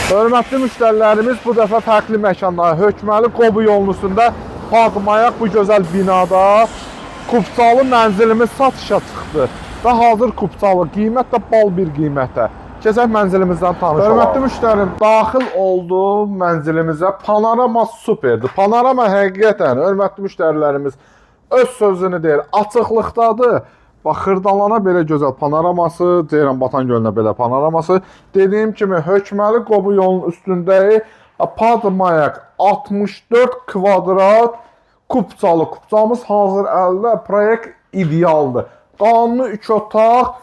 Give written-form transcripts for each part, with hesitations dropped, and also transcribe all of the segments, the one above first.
Hörmətli müştərilərimiz, bu dəfə fərqli məkanlar, Hökməli Qobu yolunusunda Padmayaq bu gözəl binada Kupçalı mənzilimiz satışa çıxdı və hazır Kupçalı, qiymət də bal bir qiymətə. Keçək mənzilimizdən tanış olaq. Hörmətli müştərim, daxil oldu mənzilimizə. Panorama superdir. Panorama həqiqətən, hörmətli müştərilərimiz öz sözünü deyir, açıqlıqdadır. Bax, Xırdalana belə gözəl panoraması, Ceyranbatan gölünə belə panoraması. Dediyim kimi, Hökməli Qobu yolunun üstündəyi Padmayaq 64 kvadrat Kupçalı. Kupçamız hazır əldə, proyekt idealdır. Qanuni 3 otaq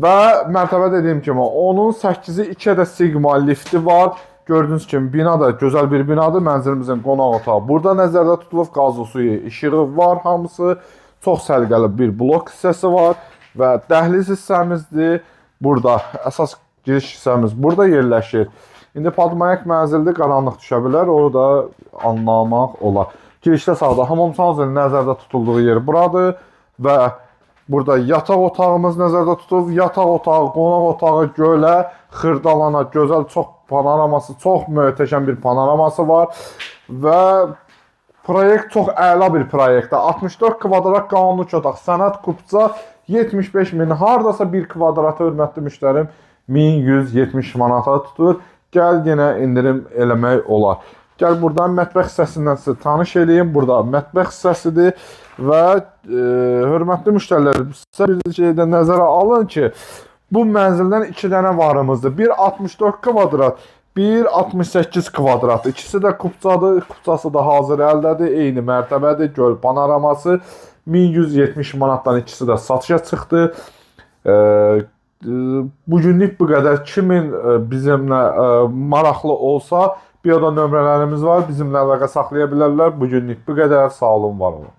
və mərtəbə dediyim kimi, onun 8-i 2 də Sigma lifti var. Gördüyünüz kimi, bina da gözəl bir binadır. Mənzilimizin qonaq otağı burada nəzərdə tutulub, qazlı suyu, işığı var hamısı. Çox səliqəli bir blok hissəsi var və dəhliz hissəmizdir. Burada əsas giriş hissəmiz burada yerləşir. İndi Padmayaq mənzildir, qaranlıq düşə bilər, onu da anlamaq olar. Girişdə sağda hamamçanızın nəzərdə tutulduğu yer buradır və burada yataq otağımız nəzərdə tutulub. Yataq otağı, qonaq otağı, gölə, Xırdalana, gözəl, çox panoraması, çox möhtəşəm bir panoraması var və proyekt çox əla bir proyektdir. 64 kvadrat qanuni otaq, sənəd Kupça 75 min, hardasa bir kvadratı hörmətli müştərim 1170 manata tutur. Gəl yenə indirim eləmək olar. Gəl buradan mətbəx hissəsindən sizə tanış eləyim. Burada mətbəx hissəsidir və hörmətli müştərilər, sizə bir şey də nəzərə alın ki, bu mənzildən 2 dənə varımızdır. Bir 64 kvadrat, bir 68 kvadrat. İkisi də Kupçadır. Kupçası da hazır əldədir. Eyni mərtəbədir. Göl panoraması 1170 manatdan ikisi də satışa çıxdı. Bugünlük bu qədər. Kimin bizimlə maraqlı olsa, bir da nömrələrimiz var. Bizimlə əlaqə saxlaya bilərlər. Bugünlük bu qədər. Sağ olun, var olun.